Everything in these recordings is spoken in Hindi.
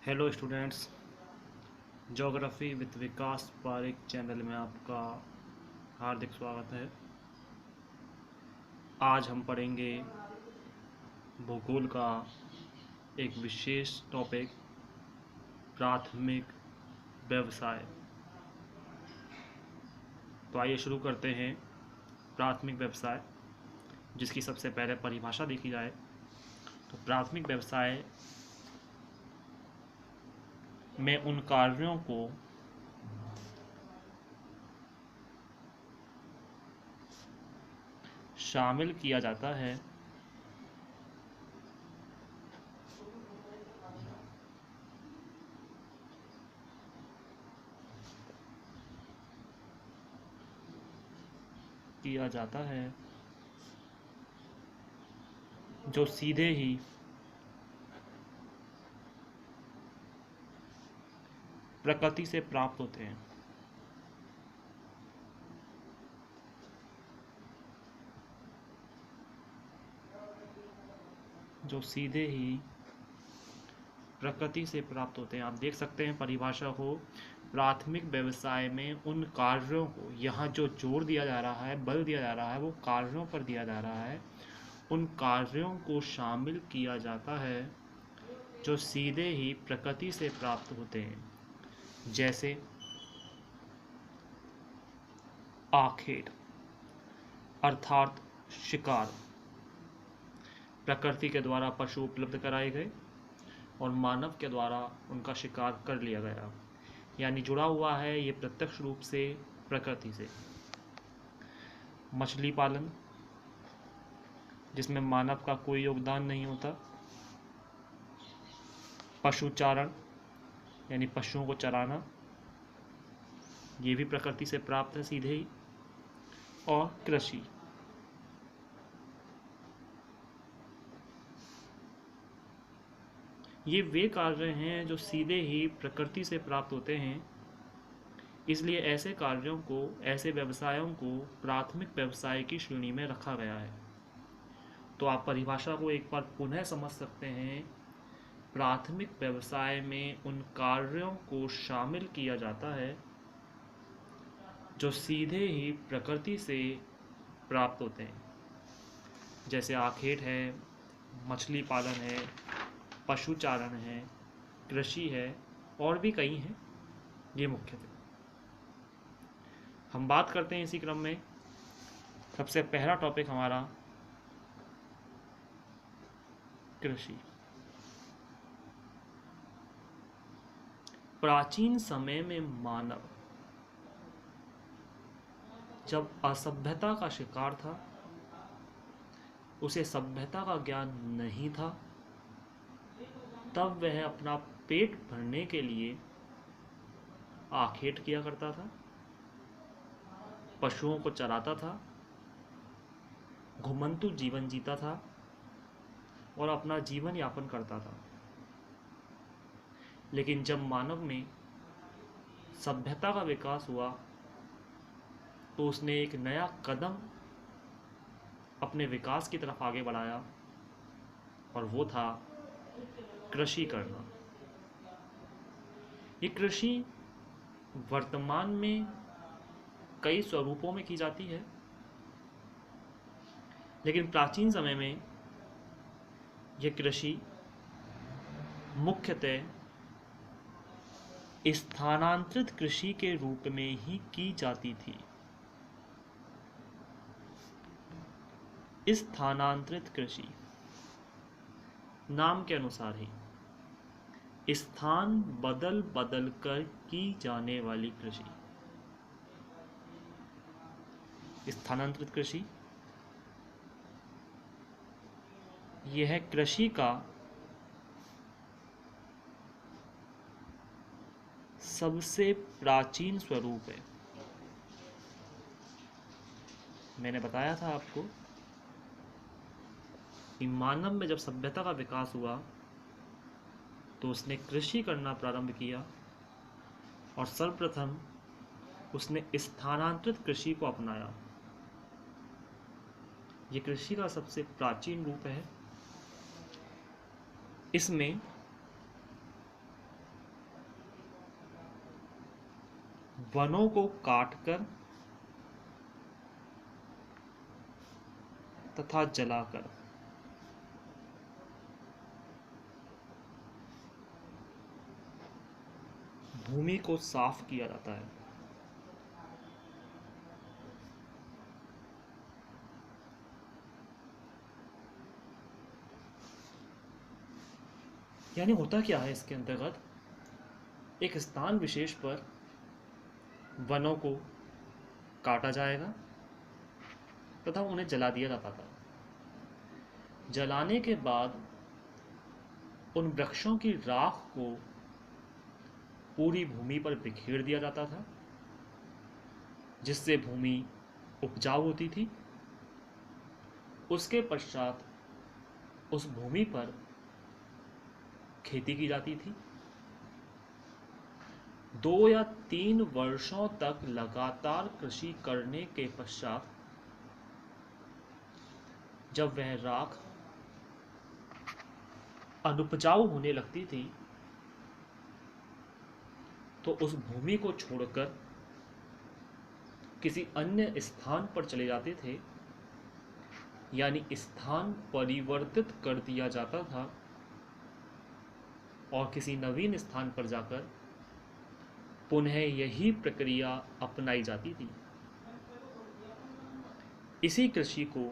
Hello students, geography with Vikas Pareek channel में आपका हार्दिक स्वागत है। आज हम पढ़ेंगे भूगोल का एक विशेष टॉपिक, प्राथमिक व्यवसाय। तो आइए शुरू करते हैं। प्राथमिक व्यवसाय, जिसकी सबसे पहले परिभाषा देखी जाए तो प्राथमिक व्यवसाय में उन कार्यों को शामिल किया जाता है जो सीधे ही प्रकृति से प्राप्त होते हैं। जो सीधे ही प्रकृति से प्राप्त होते हैं। आप देख सकते हैं परिभाषा को, प्राथमिक व्यवसाय में उन कार्यों को, यहाँ जो जोर दिया जा रहा है, बल दिया जा रहा है, वो कार्यों पर दिया जा रहा है। उन कार्यों को शामिल किया जाता है जो सीधे ही प्रकृति से प्राप्त होते हैं, जैसे आखेट अर्थात शिकार। प्रकृति के द्वारा पशु उपलब्ध कराए गए और मानव के द्वारा उनका शिकार कर लिया गया, यानी जुड़ा हुआ है ये प्रत्यक्ष रूप से प्रकृति से। मछली पालन, जिसमें मानव का कोई योगदान नहीं होता। पशुचारण, यानी पशुओं को चराना, ये भी प्रकृति से प्राप्त है सीधे ही। और कृषि, ये वे कार्य हैं जो सीधे ही प्रकृति से प्राप्त होते हैं। इसलिए ऐसे कार्यों को, ऐसे व्यवसायों को प्राथमिक व्यवसाय की श्रेणी में रखा गया है। तो आप परिभाषा को एक बार पुनः समझ सकते हैं। प्राथमिक व्यवसाय में उन कार्यों को शामिल किया जाता है जो सीधे ही प्रकृति से प्राप्त होते हैं, जैसे आखेट है, मछली पालन है, पशुचारण है, कृषि है, और भी कई हैं। ये मुख्य थे। हम बात करते हैं इसी क्रम में। सबसे पहला टॉपिक हमारा कृषि। प्राचीन समय में मानव जब असभ्यता का शिकार था, उसे सभ्यता का ज्ञान नहीं था, तब वह अपना पेट भरने के लिए आखेट किया करता था, पशुओं को चराता था, घुमंतु जीवन जीता था और अपना जीवन यापन करता था। लेकिन जब मानव में सभ्यता का विकास हुआ तो उसने एक नया कदम अपने विकास की तरफ आगे बढ़ाया, और वो था कृषि करना। ये कृषि वर्तमान में कई स्वरूपों में की जाती है, लेकिन प्राचीन समय में यह कृषि मुख्यतः स्थानांतरित कृषि के रूप में ही की जाती थी। स्थानांतरित कृषि नाम के अनुसार ही स्थान बदल बदल कर की जाने वाली कृषि। स्थानांतरित कृषि यह कृषि का सबसे प्राचीन स्वरूप है। मैंने बताया था आपको कि मानव में जब सभ्यता का विकास हुआ तो उसने कृषि करना प्रारंभ किया, और सर्वप्रथम उसने स्थानांतरित कृषि को अपनाया। ये कृषि का सबसे प्राचीन रूप है। इसमें वनों को काटकर तथा जलाकर भूमि को साफ किया जाता है। यानी होता क्या है इसके अंतर्गत, एक स्थान विशेष पर वनों को काटा जाएगा तथा उन्हें जला दिया जाता था। जलाने के बाद उन वृक्षों की राख को पूरी भूमि पर बिखेर दिया जाता था, जिससे भूमि उपजाऊ होती थी। उसके पश्चात उस भूमि पर खेती की जाती थी। 2 या 3 वर्षों तक लगातार कृषि करने के पश्चात जब वह राख अनुपजाऊ होने लगती थी तो उस भूमि को छोड़कर किसी अन्य स्थान पर चले जाते थे, यानी स्थान परिवर्तित कर दिया जाता था और किसी नवीन स्थान पर जाकर पुनः यही प्रक्रिया अपनाई जाती थी। इसी कृषि को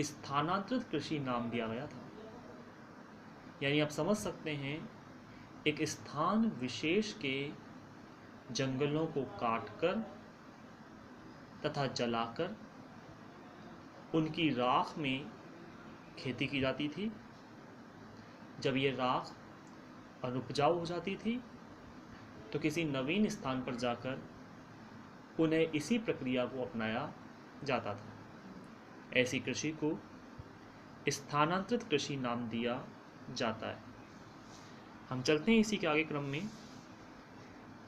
स्थानांतरित कृषि नाम दिया गया था। यानी आप समझ सकते हैं, एक स्थान विशेष के जंगलों को काटकर तथा जलाकर उनकी राख में खेती की जाती थी। जब ये राख अनुपजाऊ हो जाती थी तो किसी नवीन स्थान पर जाकर उन्हें इसी प्रक्रिया को अपनाया जाता था। ऐसी कृषि को स्थानांतरित कृषि नाम दिया जाता है। हम चलते हैं इसी के आगे क्रम में।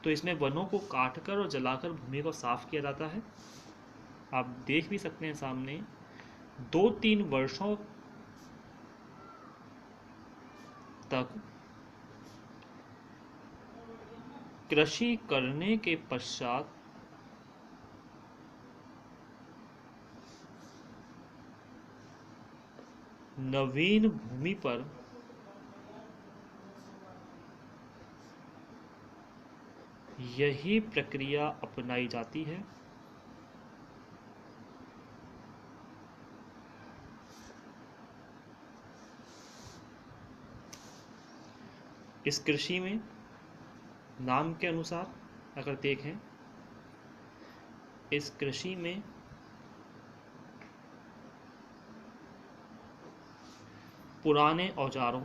तो इसमें वनों को काटकर और जलाकर भूमि को साफ किया जाता है। आप देख भी सकते हैं सामने 2-3 वर्षों तक कृषि करने के पश्चात नवीन भूमि पर यही प्रक्रिया अपनाई जाती है। इस कृषि में नाम के अनुसार अगर देखें, इस कृषि में पुराने औजारों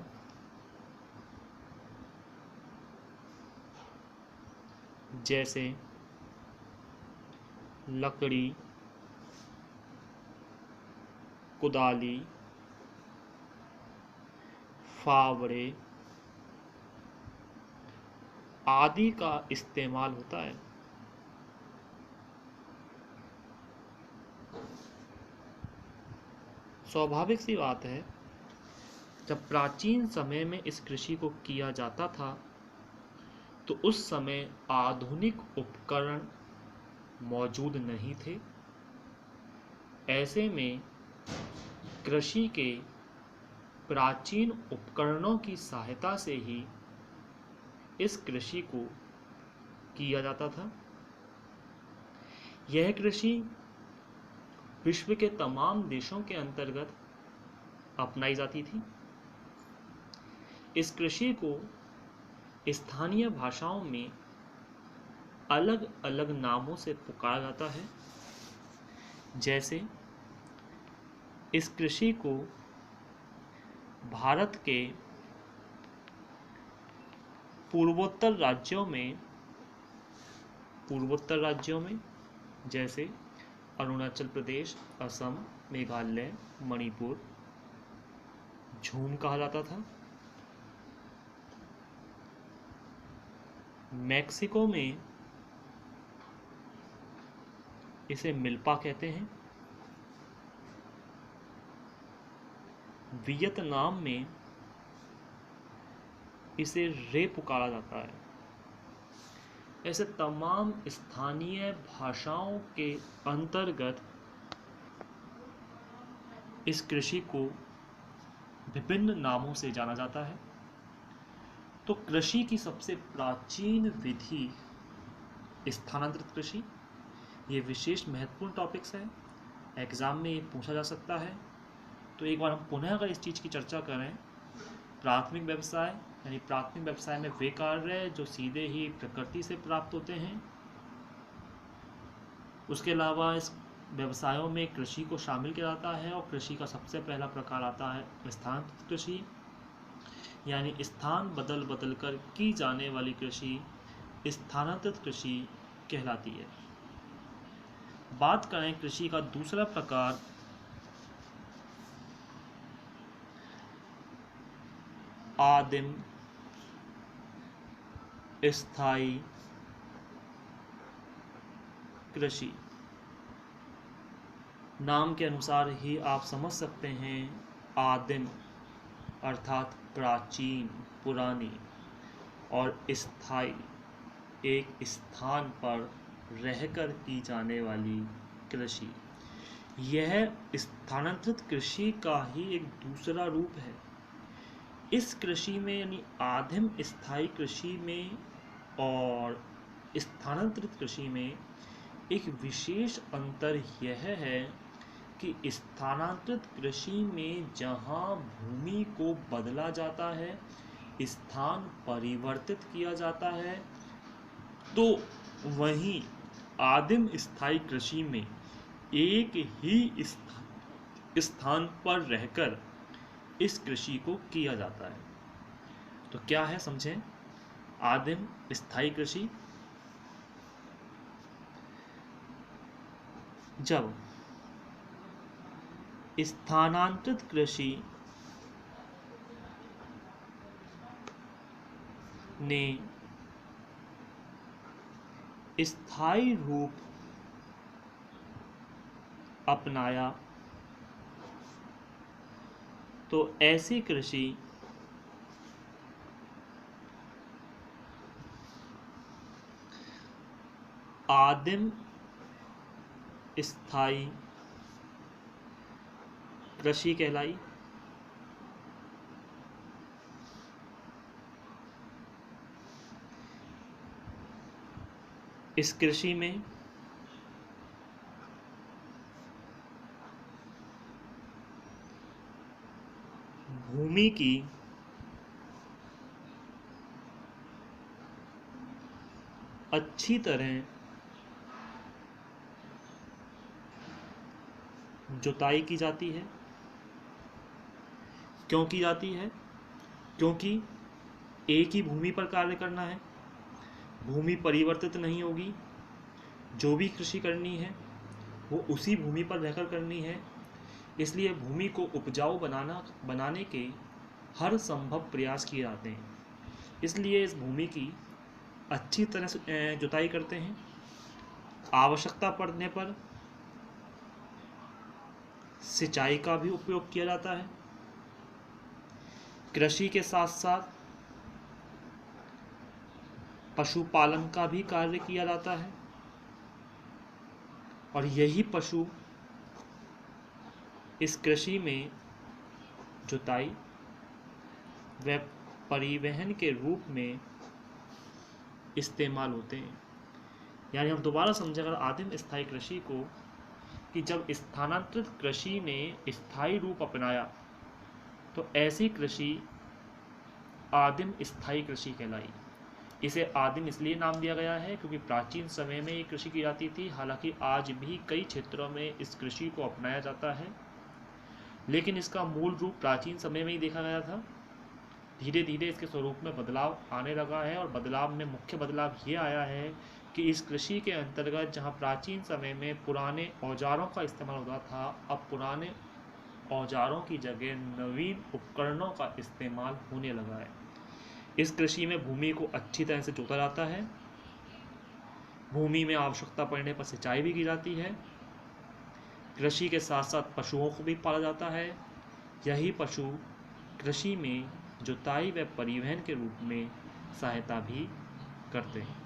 जैसे लकड़ी, कुदाली, फावड़े आदि का इस्तेमाल होता है। स्वाभाविक सी बात है, जब प्राचीन समय में इस कृषि को किया जाता था तो उस समय आधुनिक उपकरण मौजूद नहीं थे। ऐसे में कृषि के प्राचीन उपकरणों की सहायता से ही इस कृषि को किया जाता था। यह कृषि विश्व के तमाम देशों के अंतर्गत अपनाई जाती थी। इस कृषि को स्थानीय भाषाओं में अलग अलग नामों से पुकारा जाता है। जैसे इस कृषि को भारत के पूर्वोत्तर राज्यों में जैसे अरुणाचल प्रदेश, असम, मेघालय, मणिपुर झूम कहा जाता था। मैक्सिको में इसे मिल्पा कहते हैं। वियतनाम में इसे रे पुकारा जाता है। ऐसे तमाम स्थानीय भाषाओं के अंतर्गत इस कृषि को विभिन्न नामों से जाना जाता है। तो कृषि की सबसे प्राचीन विधि स्थानांतरित कृषि, ये विशेष महत्वपूर्ण टॉपिक्स है, एग्जाम में ये पूछा जा सकता है। तो एक बार हम पुनः अगर इस चीज़ की चर्चा करें, प्राथमिक व्यवसाय यानी प्राथमिक व्यवसाय में वे कार्य जो सीधे ही प्रकृति से प्राप्त होते हैं। उसके अलावा इस व्यवसायों में कृषि को शामिल किया जाता है और कृषि का सबसे पहला प्रकार आता है स्थानांतरित कृषि, यानी स्थान बदल बदल कर की जाने वाली कृषि स्थानांतरित कृषि कहलाती है। बात करें कृषि का दूसरा प्रकार आदिम स्थायी कृषि। नाम के अनुसार ही आप समझ सकते हैं, आदिम अर्थात प्राचीन, पुरानी, और स्थायी एक स्थान पर रहकर की जाने वाली कृषि। यह स्थानांतरित कृषि का ही एक दूसरा रूप है। इस कृषि में यानी आदिम स्थायी कृषि में और स्थानांतरित कृषि में एक विशेष अंतर यह है कि स्थानांतरित कृषि में जहाँ भूमि को बदला जाता है, स्थान परिवर्तित किया जाता है, तो वहीं आदिम स्थायी कृषि में एक ही स्थान पर रहकर इस कृषि को किया जाता है। तो क्या है समझें, आदिम स्थायी कृषि, जब स्थानांतरित कृषि ने स्थायी रूप अपनाया तो ऐसी कृषि आदिम स्थायी कृषि कहलाई। इस कृषि में भूमि की अच्छी तरह जुताई की जाती है। क्यों की जाती है? क्योंकि एक ही भूमि पर कार्य करना है, भूमि परिवर्तित नहीं होगी, जो भी कृषि करनी है वो उसी भूमि पर रहकर करनी है। इसलिए भूमि को उपजाऊ बनाने के हर संभव प्रयास किए जाते हैं। इसलिए इस भूमि की अच्छी तरह से जुताई करते हैं। आवश्यकता पड़ने पर सिंचाई का भी उपयोग किया जाता है। कृषि के साथ साथ पशुपालन का भी कार्य किया जाता है और यही पशु इस कृषि में जुताई व परिवहन के रूप में इस्तेमाल होते हैं। यानी हम दोबारा समझें अगर आदिम स्थायी कृषि को, कि जब स्थानांतरित कृषि ने स्थायी रूप अपनाया तो ऐसी कृषि आदिम स्थायी कृषि कहलाई। इसे आदिम इसलिए नाम दिया गया है क्योंकि प्राचीन समय में ये कृषि की जाती थी। हालांकि आज भी कई क्षेत्रों में इस कृषि को अपनाया जाता है, लेकिन इसका मूल रूप प्राचीन समय में ही देखा गया था। धीरे धीरे इसके स्वरूप में बदलाव आने लगा है और बदलाव में मुख्य बदलाव ये आया है कि इस कृषि के अंतर्गत जहाँ प्राचीन समय में पुराने औजारों का इस्तेमाल होता था, अब पुराने औजारों की जगह नवीन उपकरणों का इस्तेमाल होने लगा है। इस कृषि में भूमि को अच्छी तरह से जोता जाता है, भूमि में आवश्यकता पड़ने पर सिंचाई भी की जाती है, कृषि के साथ साथ पशुओं को भी पाला जाता है। यही पशु कृषि में जुताई व परिवहन के रूप में सहायता भी करते हैं।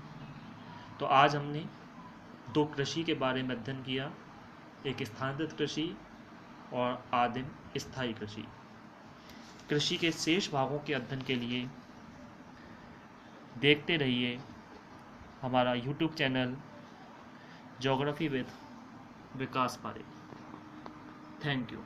तो आज हमने दो कृषि के बारे में अध्ययन किया, एक स्थानांतरित कृषि और आदिम स्थायी कृषि। कृषि के शेष भागों के अध्ययन के लिए देखते रहिए हमारा YouTube चैनल ज्योग्राफी विद विकास पारे। Thank you.